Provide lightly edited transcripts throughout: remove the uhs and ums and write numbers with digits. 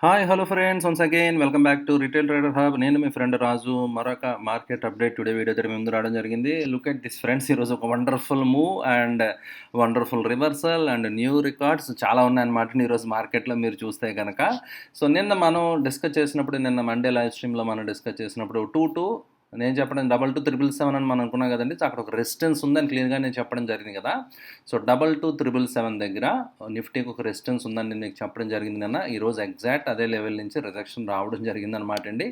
Hi hello friends once again welcome back to retail trader hub. నేను మీ friend రాజు. మరొక market update today video దగ్గర ముందు రావడం జరిగింది. లుక్ ఎట్ దిస్ ఫ్రెండ్స్, ఈరోజు ఒక wonderful move and wonderful reversal and new records చాలా ఉన్నాయన్నమాట ఈరోజు మార్కెట్లో మీరు చూస్తే కనుక. సో నిన్న మనం డిస్కస్ చేసినప్పుడు, నిన్న మండే లైవ్ స్ట్రీమ్లో మనం డిస్కస్ చేసినప్పుడు 2 నేను చెప్పడం 22,777 అని మనం అనుకున్నాం కదండి. అక్కడ ఒక రెసిస్టెన్స్ ఉందని క్లియర్గా నేను చెప్పడం జరిగింది కదా. సో 22,777 దగ్గర నిఫ్టీకి ఒక రెసిస్టెన్స్ ఉందని మీకు చెప్పడం జరిగింది నిన్న. ఈరోజు ఎగ్జాక్ట్ అదే లెవెల్ నుంచి రిజెక్షన్ రావడం జరిగింది అనమాట అండి.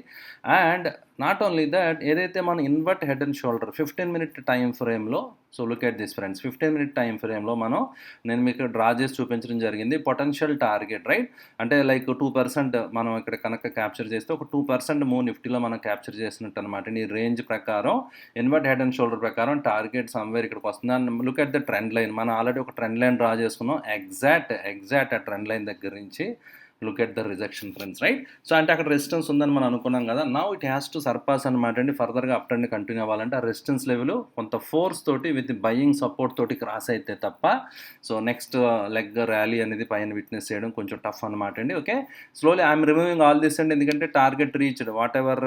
అండ్ నాట్ ఓన్లీ దట్, ఏదైతే మనం invert head and shoulder 15 minute time ఫ్రేమ్లో, so look at this friends, 15 minute time ఫ్రేమ్లో నేను మీకు డ్రా చేసి చూపించడం జరిగింది పొటెన్షియల్ టార్గెట్, రైట్? అంటే లైక్ 2% మనం ఇక్కడ కనుక క్యాప్చర్ చేస్తే ఒక 2% మూవ్ నిఫ్టీలో మనం క్యాప్చర్ చేసినట్టు అనమాట. ఈ రేంజ్ ప్రకారం ఇన్వర్ట్ హెడ్ అండ్ షోల్డర్ ప్రకారం టార్గెట్ సమ్వేర్ ఇక్కడికి వస్తుంది. And look at the trend line, మనం ఆల్రెడీ ఒక ట్రెండ్ లైన్ డ్రా చేసుకున్నాం. ఎగ్జాక్ట్ ఆ ట్రెండ్ లైన్ దగ్గర నుంచి look at the rejection friends, right? So అంటే అక్కడ రెసిస్టెన్స్ ఉందని మనం అనుకున్నాం కదా. Now it has to surpass అనమాట అండి. ఫర్దర్గా అప్ ట్రెండ్ కంటిన్యూ అవ్వాలంటే ఆ రెసిస్టెన్స్ లెవెల్ కొంత ఫోర్స్ తోటి విత్ బయింగ్ సపోర్ట్ తోటి క్రాస్ అయితే తప్ప, సో నెక్స్ట్ లెగ్ ర్యాలీ అనేది పైన విట్నెస్ చేయడం కొంచెం టఫ్ అనమాట అండి. Okay, slowly I'm removing all this అండి, ఎందుకంటే target reached what ever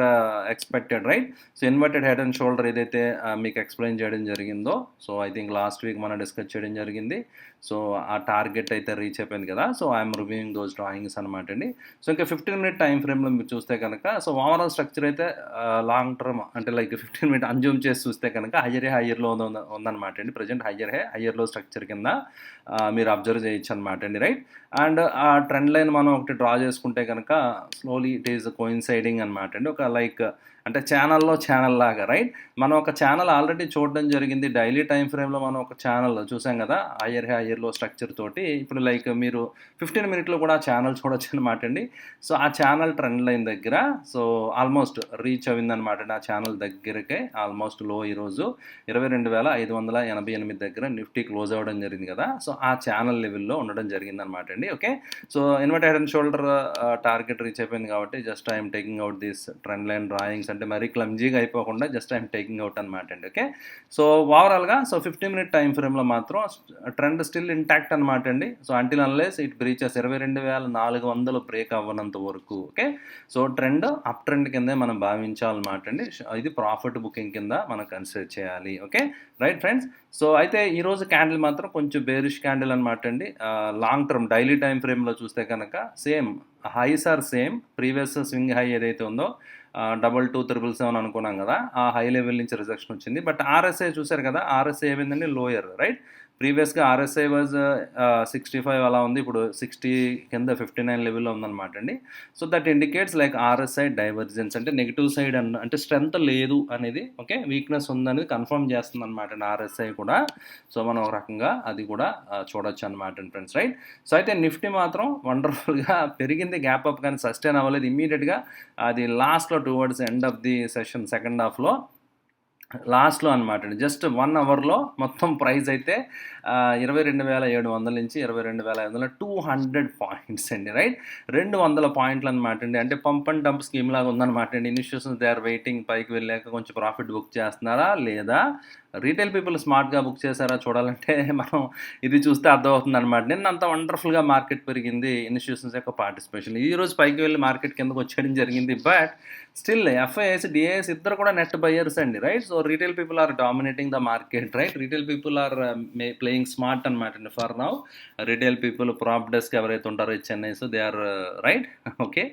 expected, right? So inverted head and shoulder ఏదైతే మీకు ఎక్స్ప్లెయిన్ చేయడం జరిగిందో, so I think last week మనం డిస్కస్ చేయడం జరిగింది. సో ఆ టార్గెట్ అయితే రీచ్ అయిపోయింది కదా. So I'm reviewing those drawings అనమాట అండి. సో ఇంకా 15 మినిట్ టైం ఫ్రేమ్లో మీరు చూస్తే కనుక, సో ఓవరాల్ స్ట్రక్చర్ అయితే లాంగ్ టర్మ్ అంటే లైక్ 15 మినిట్ అన్జూమ్ చేసి చూస్తే కనుక హయ్యర్లో ఉందన్నమాట అండి. ప్రజెంట్ హయ్యర్లో స్ట్రక్చర్ కింద మీరు అబ్జర్వ్ చేయొచ్చు అనమాట అండి, రైట్? అండ్ ఆ ట్రెండ్ లైన్ మనం ఒకటి డ్రా చేసుకుంటే కనుక స్లోలీ ఇట్ ఈస్ కోయిన్సైడింగ్ అనమాట అండి. ఒక లైక్ అంటే ఛానల్ లాగా, రైట్? మనం ఒక ఛానల్ ఆల్రెడీ చూడడం జరిగింది. డైలీ టైం ఫ్రేమ్లో మనం ఒక ఛానల్ చూసాం కదా, హయ్యర్లో స్ట్రక్చర్ తోటి. ఇప్పుడు లైక్ మీరు 15 మినిట్లో కూడా ఆ ఛానల్ చూడొచ్చు అనమాట అండి. సో ఆ ఛానల్ ట్రెండ్ లైన్ దగ్గర సో ఆల్మోస్ట్ రీచ్ అయిందనమాట అండి. ఆ ఛానల్ దగ్గరకే ఆల్మోస్ట్ లో ఈరోజు 22,588 దగ్గర నిఫ్టీ క్లోజ్ అవ్వడం జరిగింది కదా. సో ఆ ఛానల్ లెవెల్లో ఉండడం జరిగింది అనమాట అండి. Okay, so inverted head and shoulder target reach అయిపోయింది కాబట్టి just I'm taking out this trend line drawings, అంటే మరీ క్లమ్జీగా అయిపోకుండా జస్ట్ ఐఎమ్ టేకింగ్ అవుట్ అనమాట అండి. ఓకే, సో ఓవరాల్గా సో 15 మినిట్ టైం ఫ్రేమ్లో మాత్రం ట్రెండ్ స్టిల్ ఇంటాక్ట్ అనమాట అండి. So until unless it breaches 22,400 break అవ్వనంత వరకు, okay, so trend up trend కిందే మనం భావించాలన్నమాట అండి. ఇది ప్రాఫిట్ బుకింగ్ కింద మనం కన్సిడర్ చేయాలి. Okay, right friends? సో అయితే ఈరోజు క్యాండిల్ మాత్రం కొంచెం బేరిష్ క్యాండిల్ అనమాట అండి. లాంగ్ టర్మ్ డైలీ టైం ఫ్రేమ్లో చూస్తే కనుక same highs are same. Previous swing high ఏదైతే ఉందో 22,777 అనుకున్నాం కదా, ఆ హై లెవెల్ నుంచి రిజెక్షన్ వచ్చింది. బట్ ఆర్ఎస్ఐ చూసారు కదా, ఆర్ఎస్ఐ ఏమైందండి? Lower, right? ప్రీవియస్గా ఆర్ఎస్ఐ వాజ్ 65 అలా ఉంది, ఇప్పుడు 60 కింద 59 లెవెల్లో ఉందన్నమాట అండి. So that indicates like RSI divergence, అంటే నెగిటివ్ సైడ్ అంటే స్ట్రెంత్ లేదు అనేది, ఓకే, వీక్నెస్ ఉందనేది కన్ఫర్మ్ చేస్తుంది అనమాట అండి ఆర్ఎస్ఐ కూడా. సో మనం ఒక రకంగా అది కూడా చూడొచ్చు అనమాట అండి ఫ్రెండ్స్, రైట్? సో అయితే నిఫ్టీ మాత్రం వండర్ఫుల్గా పెరిగింది, గ్యాప్ అప్ కానీ సస్టైన్ అవ్వలేదు. ఇమ్మీడియట్గా అది లాస్ట్లో towards end of the session second హాఫ్లో లాస్ట్లో అనమాట అండి, జస్ట్ 1 అవర్లో మొత్తం ప్రైస్ అయితే 22,700 నుంచి 22,500, 200 పాయింట్స్ అండి, రైట్? 200 పాయింట్లు అనమాట అండి. అంటే పంప్ అండ్ డంప్ స్కీమ్ లాగా ఉందన్నమాట అండి. ఇన్స్టిట్యూషన్స్ దే ఆర్ వెయిటింగ్, పైకి వెళ్ళాక కొంచెం ప్రాఫిట్ బుక్ చేస్తున్నారా లేదా రీటైల్ పీపుల్ స్మార్ట్గా బుక్ చేశారా చూడాలంటే మనం ఇది చూస్తే అర్థమవుతుంది అనమాట. నిన్న అంత వండర్ఫుల్గా మార్కెట్ పెరిగింది, ఇన్స్టిట్యూషన్స్ యొక్క పార్టిసిపేషన్. ఈరోజు పైకి వెళ్ళి మార్కెట్ కిందకు వచ్చేయడం జరిగింది. బట్ స్టిల్ ఎఫ్ఐఎస్ డిఐఎస్ ఇద్దరు కూడా నెట్ బయర్స్ అండి, right? So retail people are dominating the market, right? Retail people are playing smart అనమాట అండి. For now retail people, prop desk ఎవరైతే ఉంటారో చెన్నైస్, they are right, okay,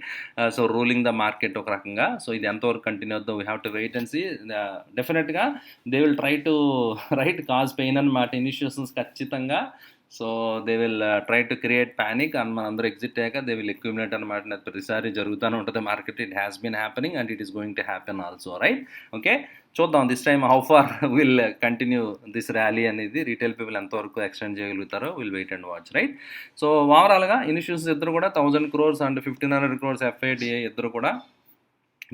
so ruling the market ఒక రకంగా. సో ఇది ఎంతవరకు కంటిన్యూ అవుతుందో we have to wait and see. డెఫినెట్గా they will try to right cause pain అనమాట ఇనిషియేషన్స్ ఖచ్చితంగా. So they will try to create panic and మనందరూ exit అయ్యాక దే విల్ అక్యుములేట్ అనమాట. ప్రతిసారి జరుగుతూనే ఉంటుంది market. It has been happening and it is going to happen also, right? Okay, చూద్దాం this time how far will continue this rally అనేది, retail people ఎంతవరకు extend చేయగలుగుతారో will wait and watch, right? So ఓవరాల్గా institutions ఇద్దరు కూడా 1,000 crores and 1,500 crores ఎఫ్ఐడిఐ ఇద్దరు కూడా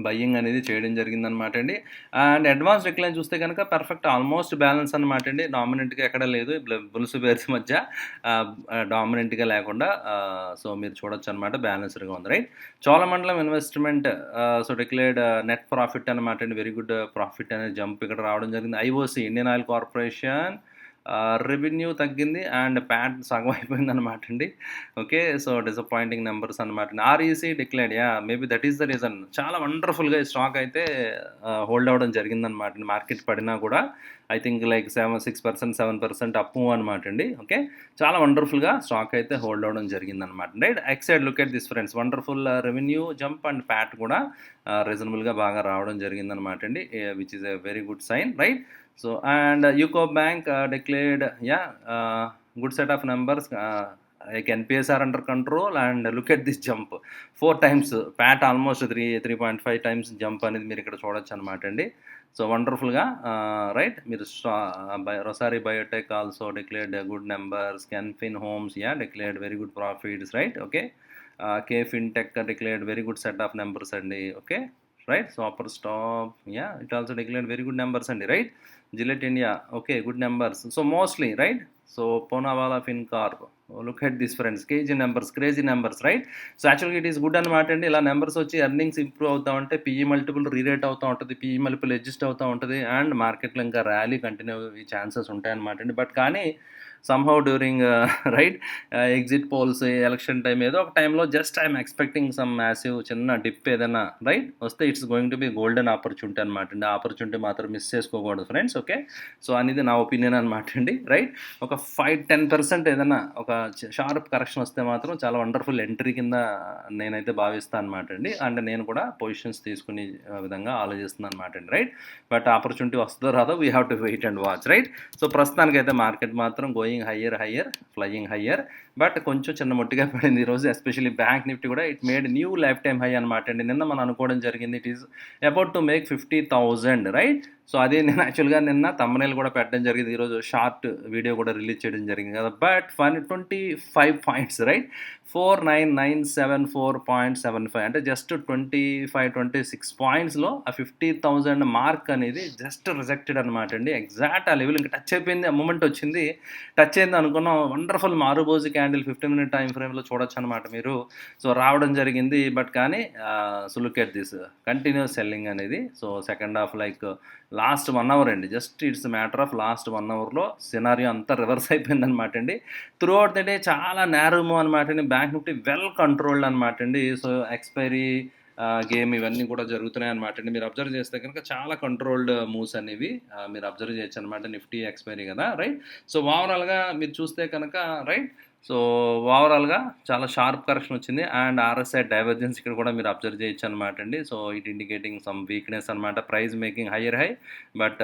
buying అనేది చేయడం జరిగిందనమాట అండి. అండ్ అడ్వాన్స్ డిక్లైన్ చూస్తే కనుక పర్ఫెక్ట్ ఆల్మోస్ట్ బ్యాలెన్స్ అనమాట అండి. డామినెంట్గా ఎక్కడ లేదు, బుల్స్ బేర్స్ మధ్య డామినెంట్గా లేకుండా. సో మీరు చూడొచ్చు అనమాట, బ్యాలెన్స్డ్గా ఉంది, right? Cholamandalam investment so declared net profit అనమాట అండి. వెరీ గుడ్ ప్రాఫిట్ అనేది జంప్ ఇక్కడ రావడం జరిగింది. IOC, Indian oil corporation revenue తగ్గింది అండ్ ప్యాట్ సగం అయిపోయిందనమాట అండి. ఓకే. సో, డిసప్పాయింటింగ్ నెంబర్స్ అనమాట. REC declared maybe that is the reason. చాలా వండర్‌ఫుల్‌గా ఈ స్టాక్ అయితే హోల్డ్ అవ్వడం జరిగిందనమాట. మార్కెట్ పడినా కూడా I think like 6%, 7% up move అనమాట అండి. ఓకే. చాలా వండర్‌ఫుల్‌గా స్టాక్ అయితే హోల్డ్ అవ్వడం జరిగిందనమాట. Right. Exide look at this friends. Wonderful revenue jump and PAT కూడా రీజనబుల్‌గా బాగా రావడం జరిగిందనమాట అండి. Which is a very good sign. Right. So, and UCO bank declared, good set of numbers. Like NPS are under control, and look at this jump. 4 times PAT almost 3.5 times jump అనేది మీరు ఇక్కడ చూడొచ్చు అనమాట అండి. సో, వండర్ఫుల్‌గా right. మీరు Rosari Biotech also declared good numbers. Can Fin Homes declared very good profits, right? Okay. K Fintech declared very good set of numbers అండి. Okay. Right. Super Stop, it also declared very good numbers అండి. Right. Gillette India, okay, good numbers. So mostly, right? So Poonawalla Fincorp, look at this friends, crazy numbers, right? So actually it is good అనమాట అండి. ఇలా numbers వచ్చి earnings improve అవుతూ ఉంటే PE multiple రీరేట్ అవుతూ ఉంటుంది, PE multiple adjust అవుతూ ఉంటుంది, అండ్ మార్కెట్లో ఇంకా ర్యాలీ కంటిన్యూ అయ్యే ఛాన్సెస్ ఉంటాయన్నమాట అండి. బట్ కానీ somehow during right exit polls, election time, ఏదో ఒక టైంలో just I'm expecting some massive చిన్న డిప్ ఏదైనా రైట్ వస్తే it's going to be golden opportunity అనమాట అండి. ఆపర్చునిటీ మాత్రం మిస్ చేసుకోకూడదు ఫ్రెండ్స్. ఓకే. సో అనేది నా ఒపీనియన్ అనమాట అండి. రైట్. ఒక 5-10% ఏదైనా ఒక షార్ప్ కరెక్షన్ వస్తే మాత్రం చాలా వండర్ఫుల్ ఎంట్రీ కింద నేనైతే భావిస్తాను అనమాట అండి. అండ్ నేను కూడా పొజిషన్స్ తీసుకునే విధంగా ఆలోచిస్తున్నాను అనమాట అండి. రైట్. బట్ ఆపర్చునిటీ వస్తుందో రాదో we have to wait and watch. Right. So ప్రస్తుతానికైతే మార్కెట్ మాత్రం going higher, flying higher. But కొంచెం చిన్న మొట్టిగా పడింది ఈరోజు. ఎస్పెషల్లీ బ్యాంక్ నిఫ్టీ కూడా it made new lifetime high అనమాట అండి. నిన్న మనం అనుకోవడం జరిగింది it is about to make 50,000, right. So అది నేను యాక్చువల్గా నిన్న థంబ్నెయిల్ కూడా పెట్టడం జరిగింది. ఈరోజు షార్ట్ వీడియో కూడా రిలీజ్ చేయడం జరిగింది కదా. But 25 points, right. 49974.75 అంటే జస్ట్ 26 పాయింట్స్లో ఆ 50,000 మార్క్ అనేది జస్ట్ రిజెక్టెడ్ అనమాట అండి. ఎగ్జాక్ట్ ఆ లెవెల్ ఇంకా టచ్ అయిపోయింది, ఆ మూమెంట్ వచ్చింది, టచ్ అయింది అనుకున్నాం. Wonderful marubozu candle 15 minute time ఫ్రేమ్లో చూడొచ్చు అనమాట మీరు. సో రావడం జరిగింది. బట్ కానీ so look at this continuous selling అనేది. So second half like last 1 hour అండి, just it's matter of last 1 అవర్లో సినారియో అంతా రివర్స్ అయిపోయింది అనమాట అండి. త్రూ అవుట్ ద డే చాలా నేరో మూవ్ అనమాట అండి. బ్యాంక్ నిఫ్టీ వెల్ కంట్రోల్డ్ అనమాట అండి. సో ఎక్స్పైరీ గేమ్ ఇవన్నీ కూడా జరుగుతున్నాయి అనమాట అండి. మీరు అబ్జర్వ్ చేస్తే కనుక చాలా కంట్రోల్డ్ మూవ్స్ అనేవి మీరు అబ్జర్వ్ చేయొచ్చు అనమాట. నిఫ్టీ ఎక్స్పైరీ కదా, రైట్. సో ఓవరాల్గా మీరు చూస్తే కనుక రైట్. సో ఓవరాల్గా చాలా షార్ప్ కరెక్షన్ వచ్చింది. అండ్ ఆర్ఎస్ఐ డైవర్జెన్స్ ఇక్కడ కూడా మీరు అబ్జర్వ్ చేయొచ్చు అనమాట అండి. So it indicating some weakness అనమాట. Price making higher high, but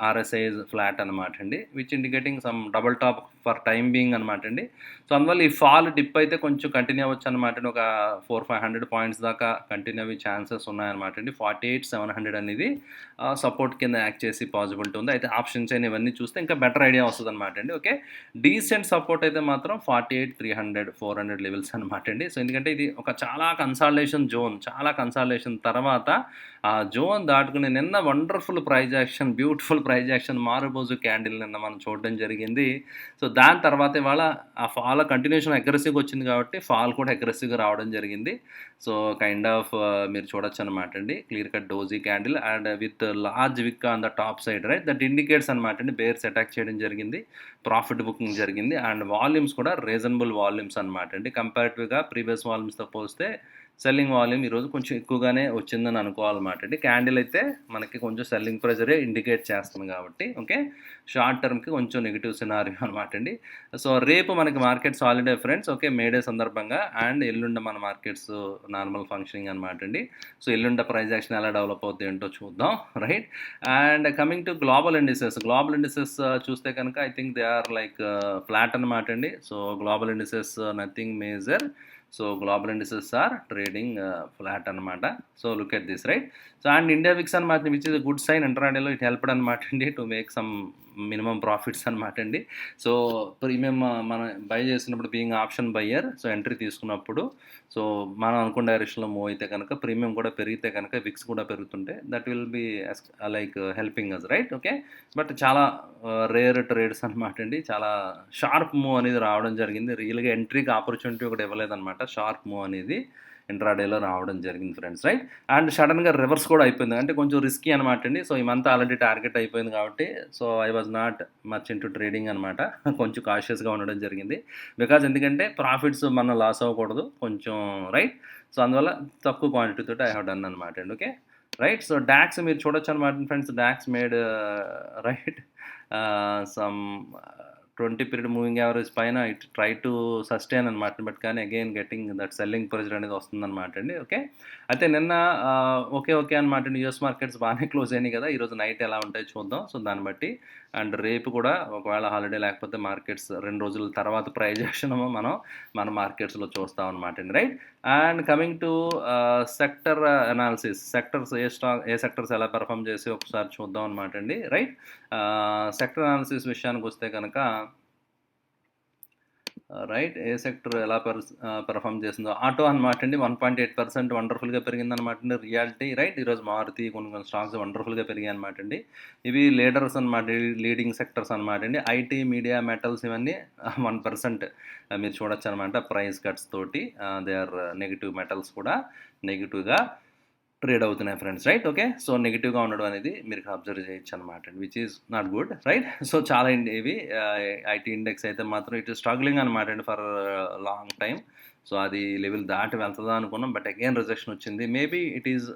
RSI is flat అనమాట అండి, which indicating some double top for time being అనమాట అండి. సో అందువల్ల ఈ ఫాల్ డిప్ అయితే కొంచెం కంటిన్యూ అవ్వచ్చు అనమాట అండి. ఒక 400-500 పాయింట్స్ దాకా కంటిన్యూ అయ్యే ఛాన్సెస్ ఉన్నాయన్నమాట అండి. 48,700 అనేది సపోర్ట్ కింద యాక్ట్ చేసి పాసిబిలిటీ ఉంది. అయితే ఆప్షన్స్ అయినా ఇవన్నీ చూస్తే ఇంకా బెటర్ ఐడియా వస్తుంది అనమాట అండి. ఓకే. డీసెంట్ సపోర్ట్ అయితే మాత్రం 48,300, 400 లెవెల్స్ అనమాట అండి. సో ఎందుకంటే ఇది ఒక చాలా కన్సాలిడేషన్ జోన్, చాలా కన్సాలిడేషన్ తర్వాత ఆ జోన్ దాటుకుని నిన్న wonderful price action, beautiful price action, మారుబోజు candle నిన్న మనం చూడడం జరిగింది. సో దాని తర్వాత ఇవాళ ఆ ఫాల్ కంటిన్యూషన్ అగ్రెసివ్గా వచ్చింది కాబట్టి ఫాల్ కూడా అగ్రెసివ్గా రావడం జరిగింది. సో కైండ్ ఆఫ్ మీరు చూడొచ్చు అనమాట అండి. Clear cut doji candle and with large wick on the top side, right. That indicates అనమాట అండి బేర్స్ అటాక్ చేయడం జరిగింది, ప్రాఫిట్ బుకింగ్ జరిగింది, అండ్ వాల్యూమ్స్ కూడా రీజనబుల్ వాల్యూమ్స్ అనమాట అండి. కంపారిటివ్గా ప్రీవియస్ వాల్యూమ్స్తో పోస్తే సెల్లింగ్ వాల్యూమ్ ఈరోజు కొంచెం ఎక్కువగానే వచ్చిందని అనుకోవాలన్నమాట అండి. క్యాండిల్ అయితే మనకి కొంచెం సెల్లింగ్ ప్రెజరే ఇండికేట్ చేస్తుంది కాబట్టి ఓకే. షార్ట్ టర్మ్కి కొంచెం నెగిటివ్ సినారియో అనమాట అండి. సో రేపు మనకి market holiday friends. Okay. May Day సందర్భంగా అండ్ ఎల్లుండ మన మార్కెట్స్ నార్మల్ ఫంక్షనింగ్ అనమాట అండి. సో ఎల్లుండ ప్రైజ్ యాక్షన్ ఎలా డెవలప్ అవుతుంది ఏంటో చూద్దాం, right. And coming to global indices చూస్తే కనుక I think they are like flat అనమాట అండి. So global indices nothing major. So global indices are trading flat అనమాట. So look at this, right. So and India VIX అనమాట, which is good sign. ఇంట్రాడేలో it helped అనమాట అండి to make some minimum profits అనమాట అండి. So premium మనం by చేసినప్పుడు being option buyer, so entry తీసుకున్నప్పుడు సో మనం అనుకున్న డైరెక్షన్లో మూవ్ అయితే కనుక ప్రీమియం కూడా పెరిగితే కనుక విక్స్ కూడా పెరుగుతుంటే that will be like helping us, right. Okay. But చాలా రేర్ ట్రేడ్స్ అనమాట అండి. చాలా షార్ప్ మూవ్ అనేది రావడం జరిగింది. రియల్గా ఎంట్రీకి ఆపర్చునిటీ ఒకటి ఇవ్వలేదన్నమాట. షార్ప్ మూవ్ అనేది ఇంట్రాడేలో రావడం జరిగింది ఫ్రెండ్స్, రైట్. అండ్ సడన్గా రివర్స్ కూడా అయిపోయింది, అంటే కొంచెం రిస్కీ అనమాట అండి. సో ఈ మంత్ ఆల్రెడీ టార్గెట్ అయిపోయింది కాబట్టి so I was not much into trading అనమాట. కొంచెం కాషియస్గా ఉండడం జరిగింది, బికాజ్ ఎందుకంటే ప్రాఫిట్స్ మనం లాస్ అవ్వకూడదు కొంచెం, రైట్. సో అందువల్ల తక్కువ క్వాంటిటీ తోటి ఐ హ్యావ్ డన్ అనమాట అండి. Okay, right. సో డాక్స్ మీరు చూడొచ్చు అనమాట ఫ్రెండ్స్. డాక్స్ made right some 20 period moving average పైన ఇట్ ట్రై టు సస్టైన్ అనమాట, బట్ కానీ again getting that selling pressure అనేది వస్తుందన్నమాట అండి. ఓకే, అయితే నిన్న ఓకే అనమాట అండి. యూఎస్ మార్కెట్స్ బాగానే క్లోజ్ అయినాయి కదా, ఈరోజు నైట్ ఎలా ఉంటాయో చూద్దాం. సో దాన్ని బట్టి అండ్ రేపు కూడా ఒకవేళ హాలిడే లేకపోతే మార్కెట్స్ 2 రోజుల తర్వాత ప్రైజ్ యాక్షన్ మన మార్కెట్స్లో చూస్తాం అనమాట అండి, right. And coming to sector analysis, sectors A sectors ఎలా పెర్ఫామ్ చేసి ఒకసారి చూద్దాం అనమాట అండి, రైట్. సెక్టర్ అనాలిసిస్ విషయానికి వస్తే కనుక రైట్, ఏ సెక్టర్ ఎలా పెర్ఫామ్ చేసిందో ఆటో అనమాట అండి. 1.8% వండర్ఫుల్గా పెరిగింది అనమాట అండి. Reality, right. ఈరోజు మారుతి కొన్ని స్టాక్స్ వండర్ఫుల్గా పెరిగాయి అనమాట అండి. ఇవి లీడర్స్ అనమాట, లీడింగ్ సెక్టర్స్ అనమాట అండి. ఐటీ, మీడియా, మెటల్స్ ఇవన్నీ 1% మీరు చూడొచ్చు అనమాట. ప్రైస్ కట్స్ తోటి దే ఆర్ నెగిటివ్, మెటల్స్ కూడా నెగిటివ్గా ట్రేడ్ అవుతున్నాయి ఫ్రెండ్స్, రైట్. ఓకే, సో నెగిటివ్గా ఉండడం అనేది మీరు అబ్జర్వ్ చేయొచ్చు అనమాట, which is not good, right. So చాలా ఇవి ఐటీ ఇండెక్స్ అయితే మాత్రం ఇట్ ఈస్ స్ట్రగ్లింగ్ అనమాట అండి ఫర్ లాంగ్ టైం. సో అది లెవెల్ దాటి వెళ్తుందా అనుకున్నాం, బట్ అగైన్ రిజెక్షన్ వచ్చింది. Maybe it is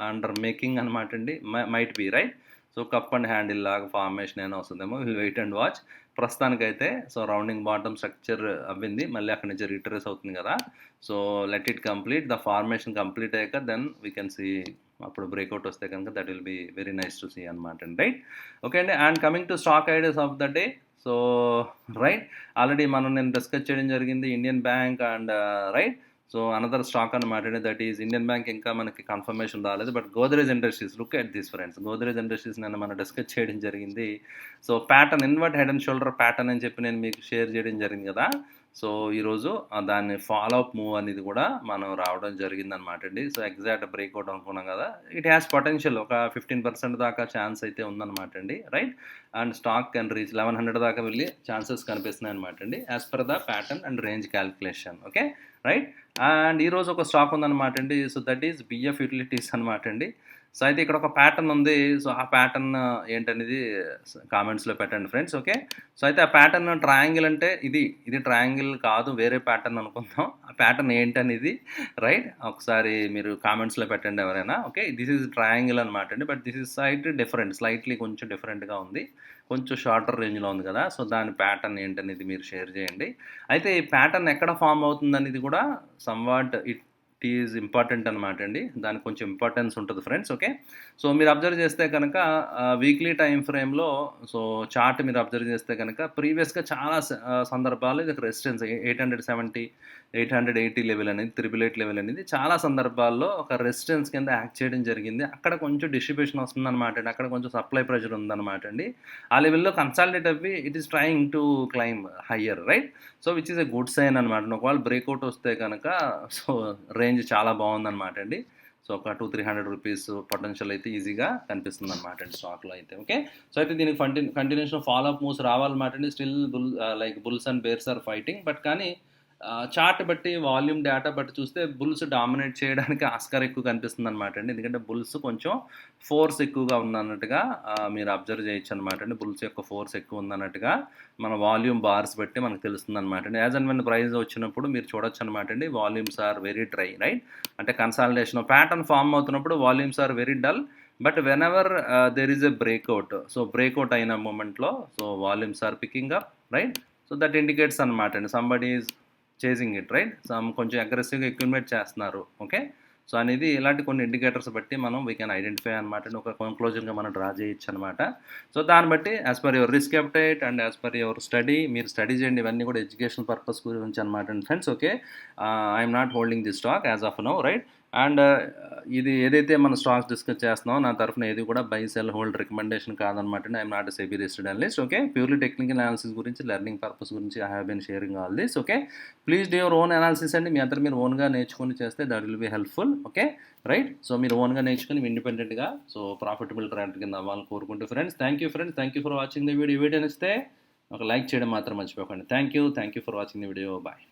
under making అనమాట అండి, might be, right. So cup and handle లాగా ఫార్మేషన్ అయినా వస్తుందేమో, విల్ వెయిట్ అండ్ వాచ్. ప్రస్తుతానికైతే సో రౌండింగ్ బాటమ్ స్ట్రక్చర్ అవ్వింది, మళ్ళీ అక్కడి నుంచి రిట్రేస్ అవుతుంది కదా. So let it complete, the formation complete అయ్యాక దెన్ వీ కెన్ సీ, అప్పుడు బ్రేక్అవుట్ వస్తే కనుక that will be very nice to see అనమాట అండి, రైట్. ఓకే అండి. And coming to stock ideas of the day, so right, already నేను discuss చేయడం జరిగింది Indian bank and right. So another stock అనమాట అండి, దట్ ఈజ్ ఇండియన్ బ్యాంక్. ఇంకా మనకి కన్ఫర్మేషన్ రాలేదు, but Godrej industries, look at this friends. Godrej industries నేను మనం డిస్కస్ చేయడం జరిగింది. So pattern, invert head and shoulder pattern అని చెప్పి నేను మీకు షేర్ చేయడం జరిగింది కదా. సో ఈరోజు దాన్ని ఫాలో అప్ మూవ్ అనేది కూడా మనం రావడం జరిగిందనమాట అండి. సో ఎగ్జాక్ట్ బ్రేక్అవుట్ అనుకున్నాం కదా, ఇట్ హ్యాస్ పొటెన్షియల్, ఒక 15% దాకా ఛాన్స్ అయితే ఉందన్నమాట అండి, right. And stock can reach 1100 దాకా వెళ్ళి ఛాన్సెస్ కనిపిస్తున్నాయి అనమాట అండి, as per the pattern and range calculation. Okay, right. And ఈరోజు ఒక స్టాక్ ఉందన్నమాట అండి, so that is BF utilities అనమాట అండి. సో అయితే ఇక్కడ ఒక ప్యాటర్న్ ఉంది, సో ఆ ప్యాటర్న్ ఏంటనేది కామెంట్స్లో పెట్టండి ఫ్రెండ్స్. ఓకే, సో అయితే ఆ ప్యాటర్న్ ట్రయాంగిల్ అంటే ఇది ట్రయాంగిల్ కాదు, వేరే ప్యాటర్న్ అనుకుందాం. ఆ ప్యాటర్న్ ఏంటనేది, రైట్, ఒకసారి మీరు కామెంట్స్లో పెట్టండి ఎవరైనా. ఓకే, దిస్ ఈజ్ ట్రయాంగిల్ అనమాట అండి, బట్ దిస్ ఈజ్ స్లైట్లీ కొంచెం డిఫరెంట్గా ఉంది, కొంచెం షార్టర్ రేంజ్లో ఉంది కదా. సో దాని ప్యాటర్న్ ఏంటనేది మీరు షేర్ చేయండి. అయితే ఈ ప్యాటర్న్ ఎక్కడ ఫామ్ అవుతుంది అనేది కూడా సమ్వాట్ ఇట్ ఈజ్ ఇంపార్టెంట్ అనమాట అండి, దానికి కొంచెం ఇంపార్టెన్స్ ఉంటుంది ఫ్రెండ్స్. ఓకే, సో మీరు అబ్జర్వ్ చేస్తే కనుక వీక్లీ టైం ఫ్రేమ్లో, సో చార్ట్ మీరు అబ్జర్వ్ చేస్తే కనుక ప్రీవియస్గా చాలా సందర్భాలు ఇది రెసిస్టెన్స్ 870, 880 లెవెల్ అనేది, 888 లెవెల్ అనేది చాలా సందర్భాల్లో ఒక రెసిస్టెన్స్ కింద యాక్ట్ చేయడం జరిగింది. అక్కడ కొంచెం డిస్ట్రిబ్యూషన్ వస్తుందన్నమాట అండి, అక్కడ కొంచెం సప్లై ప్రెషర్ ఉందన్నమాట అండి. ఆ లెవెల్లో కన్సాలిడేట్ అవ్వి it is trying to climb higher, right. So which is a good sign అనమాట. ఒకవేళ బ్రేక్అవుట్ వస్తే కనుక సో రేంజ్ చాలా బాగుందన్నమాట అండి. సో ఒక 200-300 రూపీస్ పొటెన్షియల్ అయితే ఈజీగా కనిపిస్తుంది అనమాట అండి స్టాక్లో అయితే. ఓకే, సో అయితే దీనికి కంటిన్యూషన్ ఫాలోఅప్ మూవ్స్ రావాలన్నమాట అండి. Still like bulls and bears are fighting, but కానీ చార్ట్ బట్టి, వాల్యూమ్ డేటా బట్టి చూస్తే బుల్స్ డామినేట్ చేయడానికి ఆస్కారం ఎక్కువ కనిపిస్తుంది అనమాట అండి, ఎందుకంటే బుల్స్ కొంచెం ఫోర్స్ ఎక్కువగా ఉందన్నట్టుగా మీరు అబ్జర్వ్ చేయొచ్చు అనమాట అండి. బుల్స్ యొక్క ఫోర్స్ ఎక్కువ ఉందన్నట్టుగా మన వాల్యూమ్ బార్స్ బట్టి మనకు తెలుస్తుంది అనమాట అండి. యాజ్ అండ్ వెన్ ప్రైస్ వచ్చినప్పుడు మీరు చూడొచ్చు అనమాట అండి, volumes are very dry, right. అంటే కన్సాలిడేషన్ ప్యాటర్న్ ఫామ్ అవుతున్నప్పుడు volumes are very dull, but whenever there is a breakout, so breakout అయిన మూమెంట్లో so volumes are picking up, right. So that indicates అనమాట అండి somebody is chasing it, right. కొంచెం అగ్రెసివ్గా accumulate చేస్తున్నారు. Okay, so అనేది ఇలాంటి కొన్ని ఇండికేటర్స్ బట్టి మనం వీ కెన్ ఐడెంటిఫై అనమాట, ఒక కంక్లూజన్గా మనం డ్రా చేయొచ్చు అనమాట. సో దాన్ని బట్టి as per your risk update and as per your study మీరు స్టడీ చేయండి, ఇవన్నీ కూడా ఎడ్యుకేషన్ పర్పస్ గురించి అనమాట అండి friends. Okay, I'm not holding the stock as of now, right. And ఇది ఏదైతే మనం స్టాక్స్ డిస్కస్ చేస్తున్నామో నా తరఫున ఏది కూడా బై సెల్ హోల్డ్ రికమెండేషన్ కాదనమాట అండి. I'm not SEBI registered analyst. Okay, purely technical analysis గురించి, లెర్నింగ్ పర్పస్ గురించి I have been sharing all this. Okay, please do your own analysis అండి, మీ అందరు మీరు ఓన్గా నేర్చుకుని చేస్తే that will be helpful. Okay, right. So మీరు ఓన్గా నేర్చుకుని ఇండిపెండెంట్గా సో ప్రాఫిటబుల్ ట్రేడర్ కింద అవ్వాలని కోరుకుంటూ friends, thank you friends, thank you for watching the video. Video నచ్చితే ఒక లైక్ చేయడం మాత్రం మర్చిపోకండి. Thank you for watching the video. Bye.